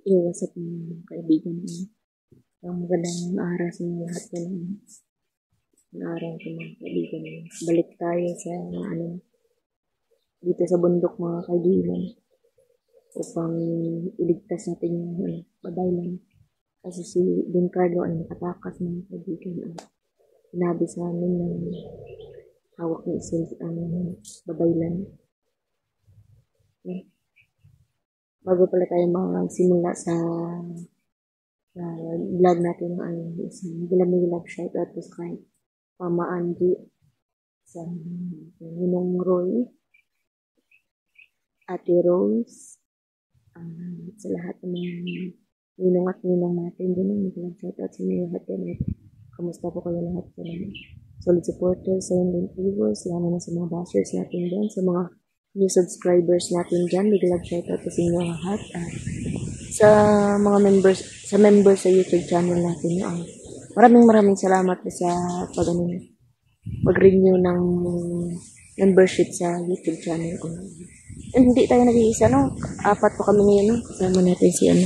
Iwasap ng kaibigan mo. Ang magandang araw sa mga lahat na lang. Ang araw sa mga kaibigan mo. Balik tayo sa dito sa bundok mga kaibigan upang iligtas natin yung badaylan. Kasi si Don Carlo ay nakatakas mga kaibigan at sinabi sa amin ng hawak ni Isil ang badaylan. Bago pala tayo magsimula sa vlog natin ay isang vlog shoutout po sa kay Mama Angie, sa Ninong Roy, Ate Rose, sa lahat ng mga ninong at ninang natin din. Vlog shoutout sa inyo lahat yan. Kamusta po kayo lahat yan? Solid supporters, silent viewers, lalo na sa mga bashers natin dyan, sa mga new subscribers natin dyan, big love shoutout sa inyo lahat. Sa mga members sa YouTube channel natin, maraming salamat sa pag-renew ng membership sa YouTube channel ko. And hindi tayo nag-iisa, no? 4 po kami ngayon, no? Kasama natin si yan.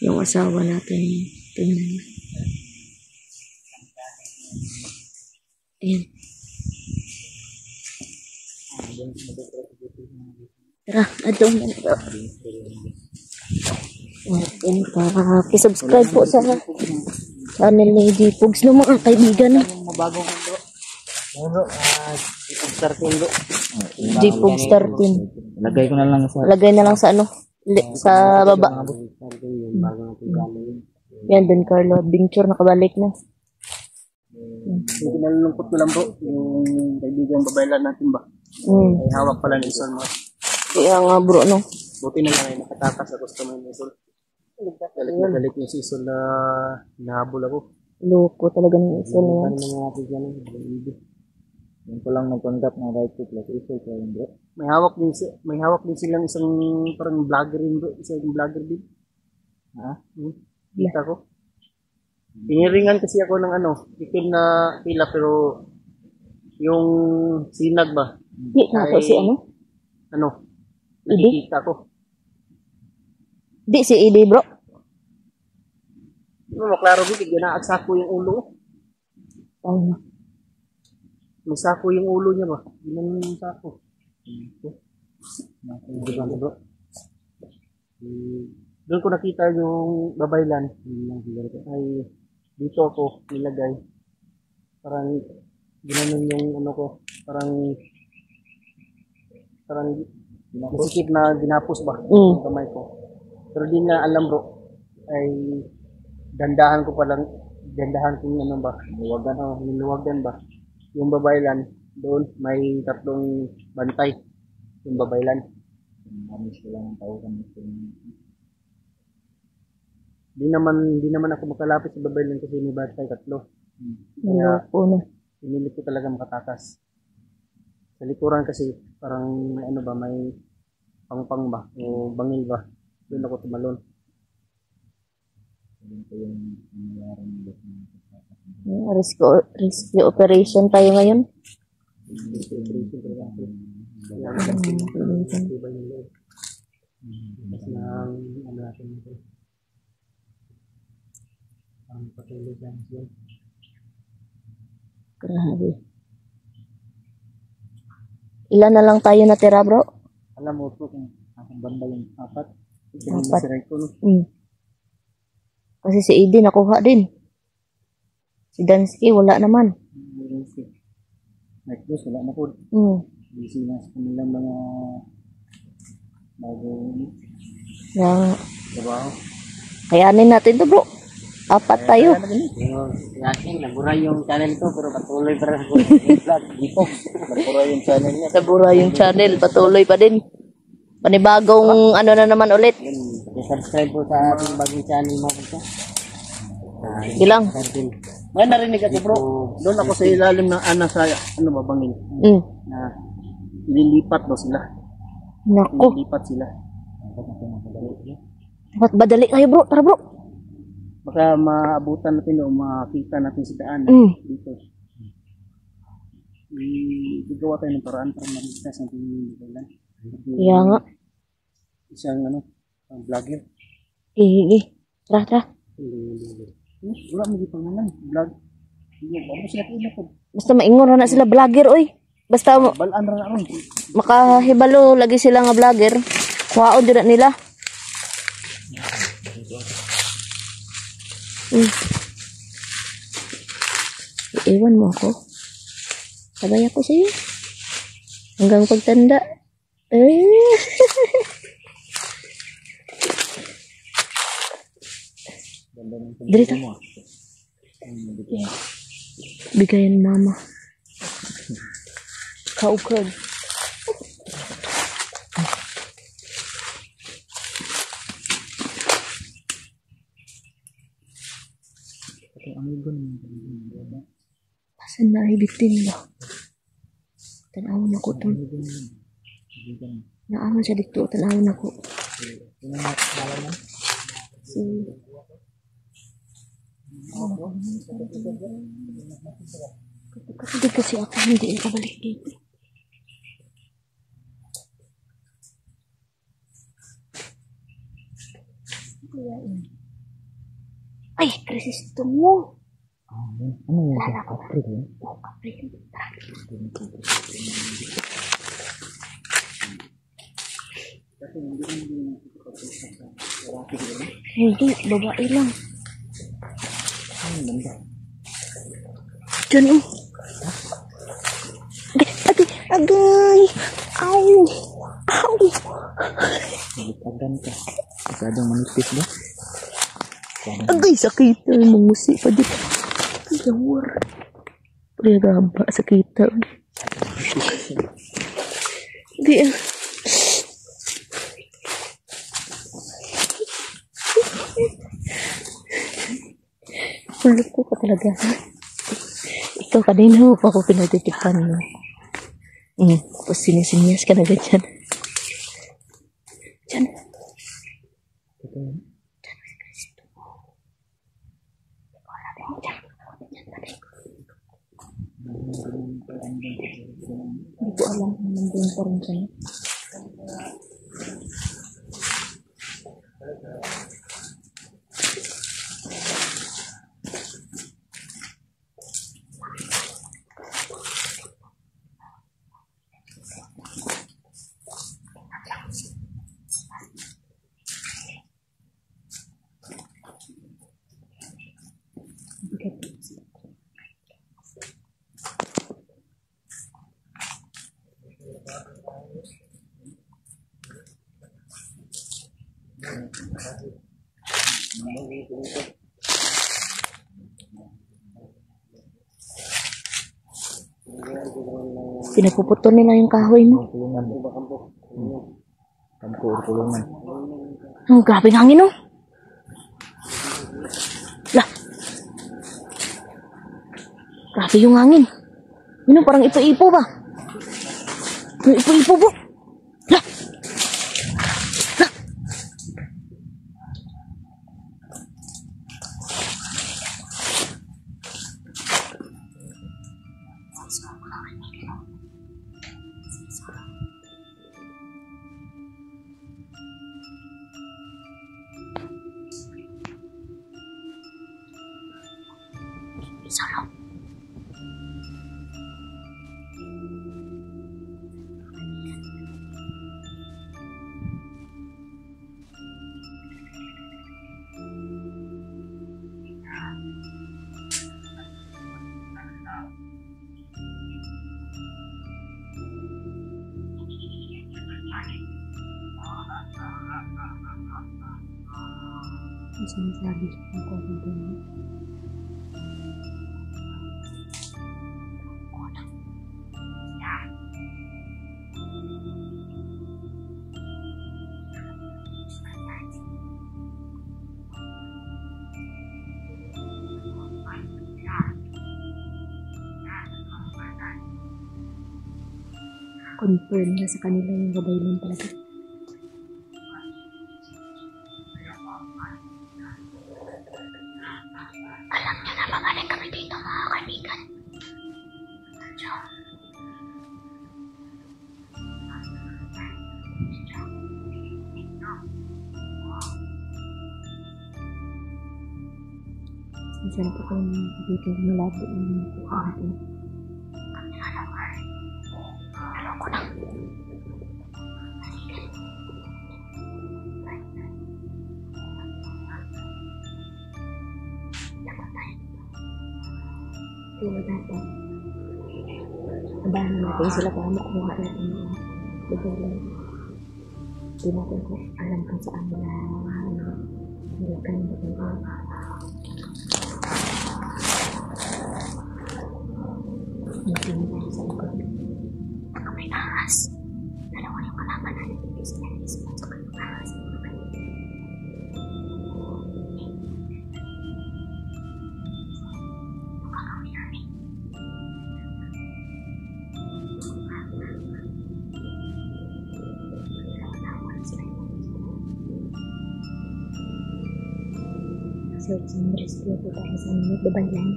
Yung asawa natin. Tingnan. Ayan. Tara, adong na ito. Subscribe po sa channel ni Dipogs no mga kaibigan. Mabagong mundo. Mundo, Dipogs 13 do. Dipogs 13. Lagay ko na lang sa sa baba. Yan, Don Carlo Adventure, nakabalik na. Hindi nalulungkot ko lang bro, yung kaibigan babaylan natin ba? Ay hawak pala ni Isol mo. Kaya nga bro, no? Buti na lang ay nakatakas ako sa mga Isol. Galit yung si Isol na nahabol ako. Loko talaga ng Isol na yan. Ano nga natin dyan eh? Yung ko lang nagpanggap ng right foot like Isol kaya yung bro. May hawak din silang isang parang vlogger rin bro. Isang vlogger din. Ha? Kita ko. Piniringan kasi ako ng itim na pila pero yung sinag ba? Di na po si nakikita ko. Di si Idi bro. Maklaro ko, ginaag sako yung ulo. May sako yung ulo niya ba? Ginanong yung sako. Diba bro? Doon ko nakita yung babaylan. Ay dito ako nilagay. Parang ginanon yung ko. Parang masikip na ginapos ba? Yung kamay ko. Pero di na alam bro. Ay dandahan ko yung ba? Niluwagan ba? Yung babaylan. Doon may 3 bantay. Yung babaylan. Mamis ko lang ang tao kami. Di naman ako makalapit sa babaylan kasi may bantay 3. Kaya pinilit ko talaga makatakas. Sa likuran kasi parang may may pangpang ba o bangil ba. Doon ako tumalon. Rescue operation tayo ngayon. Grabe. Ilan na lang tayo natira bro? Alam mo po kung akong banda yung 4. 4. Kasi si Edi nakuha din. Si Dansky wala naman. Nightbus wala na po. Busy na sa kanilang mga bagong trabaho. Kayanin natin to bro. 4 tayo. Yakin, nabura yung channel ko pero patuloy pa rin ako vlog. Dipogs, nabura yung channel niya. Nabura yung channel, patuloy pa din. Panibagong na naman ulit. Subscribe po sa ating bagong channel mo po. Ilang? May narinig ako bro. Doon ako sa ilalim ng sa bangin. Na ililipat daw sila. Nako. Ililipat sila. Dapat badali kayo bro, tara bro. Baka maabutan natin o makita natin si daan dito. Igawa tayo ng paraan para ma-discuss natin yung babaylan. Kaya nga. isang ano, ang vlogger. Tara, tara. Wala mo di pangalan, vlog. Ano siya kina po? Basta maingon na sila vlogger, oy. Basta Balaan ra ron. makahibalo lagi sila nga vlogger. Kuhaon din na nila. Iiwan mo ako. Sabay ako sa'yo. Hanggang pagtanda. Dito. Bigayan mama. Kaukag. Pasan na ibitin ba? Tanawon ako to. Naaman siya dito. Tanawon ako. Si... Kapag kasi ako hindi nakabalik dito. Ay, Kristo mo. Ano yung kapre ko? Hindi, babae lang. Diyan oh. Agay! Aw! Aw! Agdan ka. Masyadong manipis ba? Agay, sakit. Mangusi pa dito. Gawar. Pagagaba, sakit. Agay. Hulog ko ka talaga. Ikaw kanina mo pa ako pinagtitipan mo. Tapos sinisinyas ka na ganyan. Diyan. Hindi ko alam kung nandun pa rin siya. Pinapuputol nila yung kahoy mo. Kampo or kulungan. Oh, grabe ng hangin oh. Lah. Grabe yung hangin. Yun parang ipo-ipo ba? Ipo-ipo po. Lah. Lah. Sarap. Sinasabi ako doon. Confirm na sa kanila yung gabaylan talaga. Alam niyo na babalik kami dito mga kaibigan. Sana po kayo dito malabo yung kuha natin. Ano ko lang. Diba dati? Nabahan natin sila para makuha natin yung lugar lang. Di natin ko alam kung saan nila nilagay na ito. Natin tayo sa likod. Baka may ahas. Dalawa yung kalaban natin dito sa Paris. Masok yung ahas. Search and rescue po tayo sa nagbabanlan.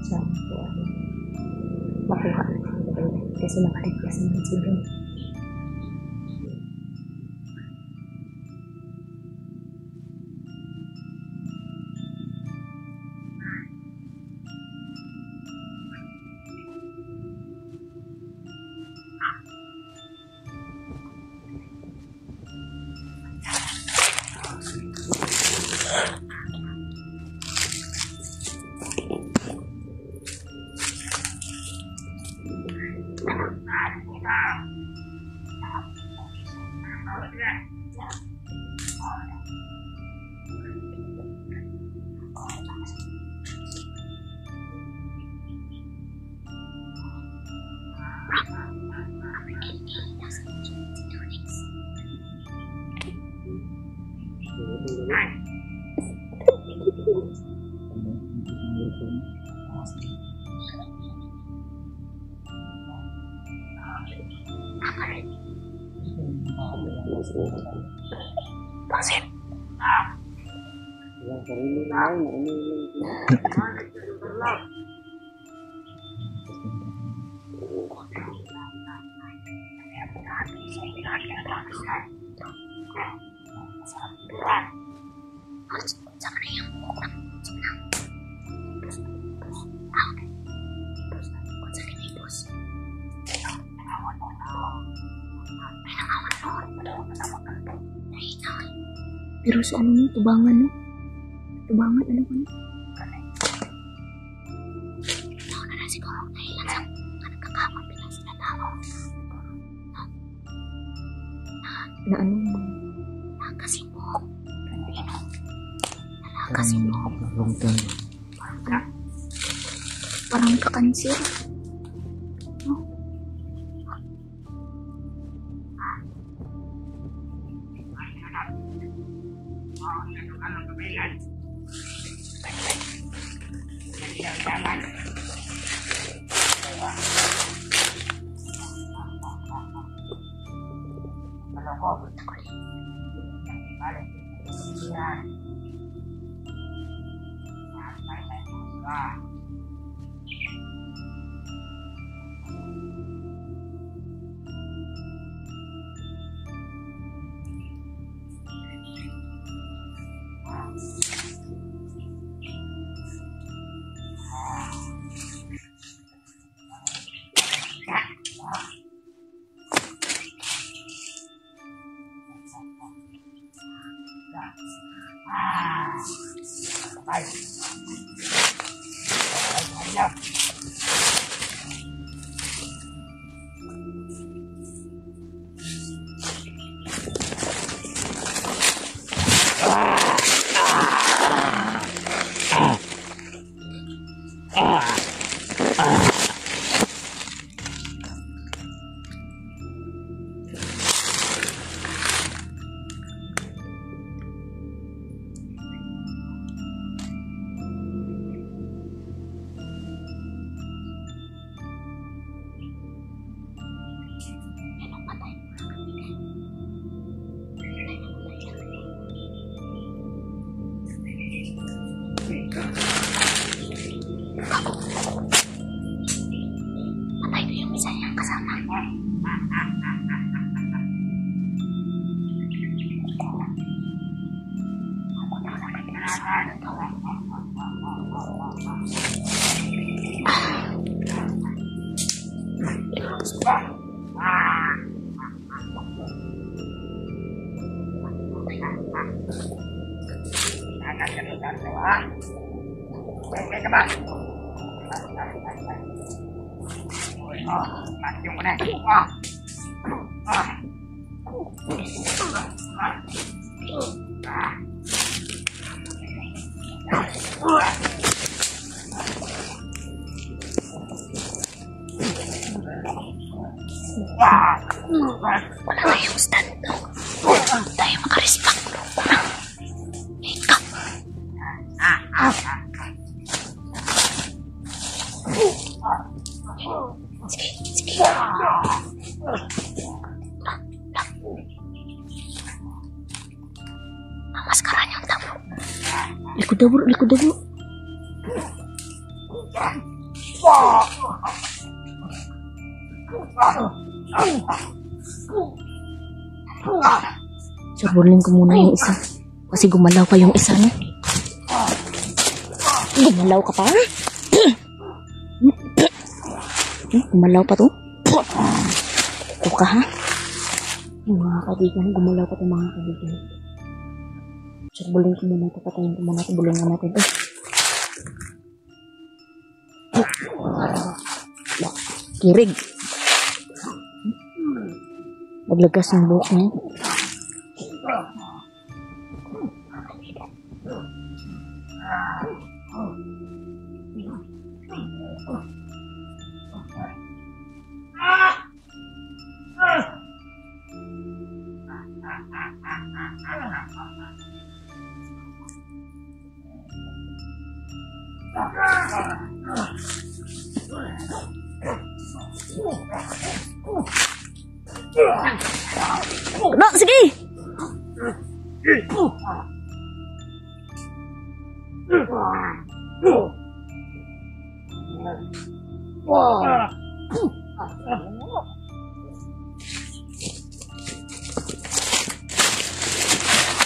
Sana po makuha natin yung babanlan kasi nakaligtas naman sila. Pasir. Yang sarili lang, Pero sa ano nih, tubangan no? Tubangan ano ko nih? Tahu na siguro dahilan sa nagkakamang bilang sila tao. Na ano mo? Nakasibok. Nakasibok. Parang kakanser. Patay ko yung isa niyang kasama. Ako na Wala kayong stand, no? Tayo makarespak, no? Ikaw. Sige. Mamaskara niyo ang tabo. Likod daw. Sabunin ko muna yung isa. Kasi gumalaw pa yung isa, no? Gumalaw ka pa? Gumalaw pa to? Ito ka, ha? Yung mga kaibigan, gumalaw pa to mga kaibigan. Sabunin ko muna ito. Patayin ko muna ito. Bulungan natin. Kirig. Maglagas ng buhok niya. No, sige.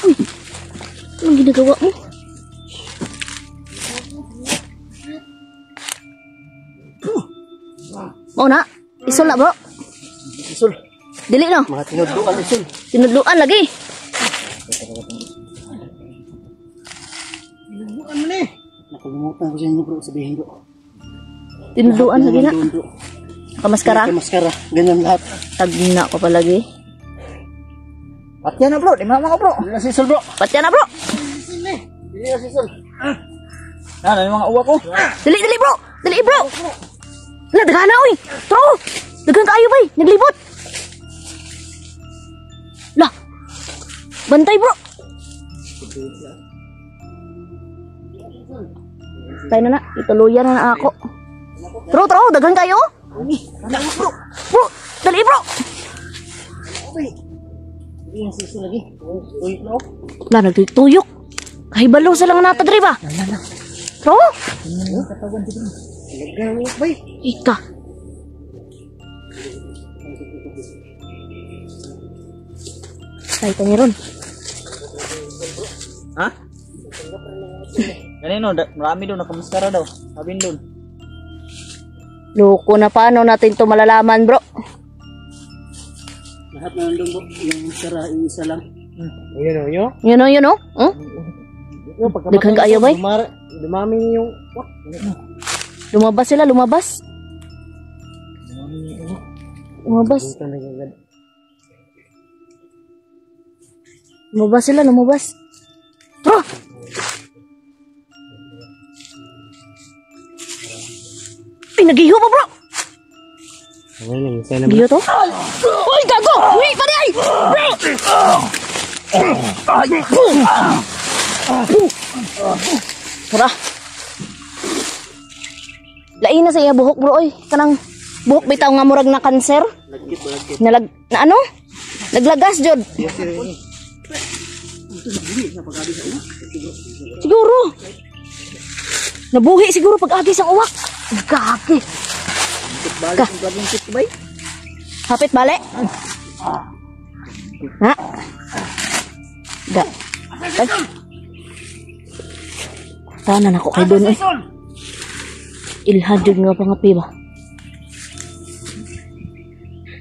Uy, anong ginagawa mo? Mau na? Isol na, bro? Isul. Dili no? Mga tinudluan isul. Tinudluan lagi. Tinudluan mo ni. Nakalimutan ko sa inyo bro, sabihin bro. Tinudluan lagi na. Kamaskara? Kamaskara, ganyan lahat. Tagna ko palagi. Patya na bro, di mama ka bro. Hindi na sisul bro. Patya na bro. Hindi na sisul. Ano yung mga uwa ko? Dili bro. Dili bro. Wala, dagan na oy. Tro. Dagan kayo bay. Naglibot. Lah. Bantay bro. Tayo na na. Ituluyan na ako. Tro. Dagan kayo. Bro. Bro. Dali bro. Hindi na sisul lagi. Uy, no? Wala, nagtuyok. Kahibalo sa lang nata diri ba? Tro. Katawan dito. Nagawin bay. Ika. Tayo tanya ron. Ha? Ganino, marami doon, nakamaskara daw. Sabihin doon. Loko na, paano natin to malalaman bro? Lahat na nandun bro, yung sara, yung isa lang. Yun o. Huh? Daghan kaayo bay? Dumami yung... Lumabas sila, lumabas. Lumabas sila, lumabas. Tro! Ay, nagiho pa bro! Nagiho to? Uy, gago! Uy, pari ay! Tara. Lain na sa iya buhok bro oy. Kanang buhok bitaw nga murag na kanser. Na ano? Naglagas jud. Siguro. Nabuhi siguro pag agi sa uwak. Gagi. Ka. Hapit balik. Ha? Ga. Tanan ako kay doon eh. Ilhan jud nga pangapi ba?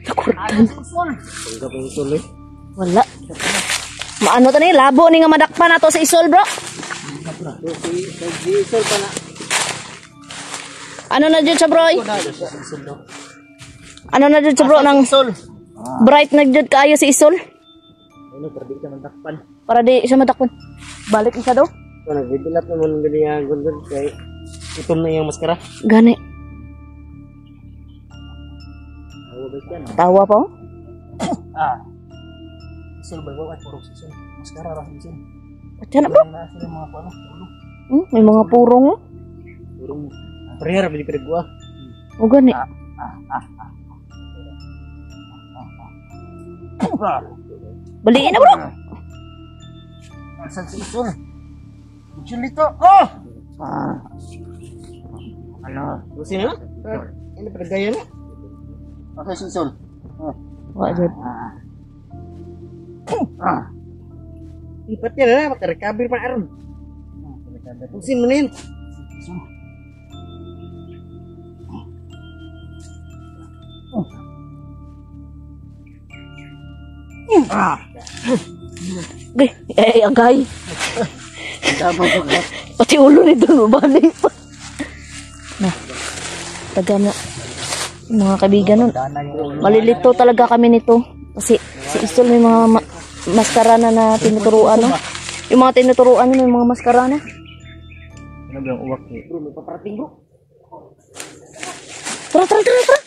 Nakurtan. Wala. Maano to ni labo ni nga madakpan nato sa isol bro. Ano na dyan sa bro? Ano na dyan sa bro? Nang Sol. bright na dyan kaayo si Isol. Ano, para di ka mantakpan. Para di siya matakon. Balik na siya daw. So, nagbibilat naman ganyan gulgul kay itom na yung maskara. Gani. Awa ba yan? Tawa pa oh. Sol ba ba? Purok si Sol. Maskara ra si Sol. At yan na bro. Na sila mga pano. May mga purong oh. Purong. Prayer bili ka gua. O gani. Baliin na bro. Asan si Sol? Sol dito. Oh! Ano? Lusin na? Ano pa gaya na? Asan si Sol? Wala dyan. Lipat yan na, makarecover pa aron. Lusin mo na yun. Agay. Tama ko ka. Pati ulo ni doon mabalik pa. Nah, taga na. Mga kaibigan nun. Malilito talaga kami nito. Kasi si Isol may mga maskara na tinuturuan. No? Yung mga tinuturuan niya may mga maskara na. Ano ba yung uwak eh? Bro, may paparating bro. Tara.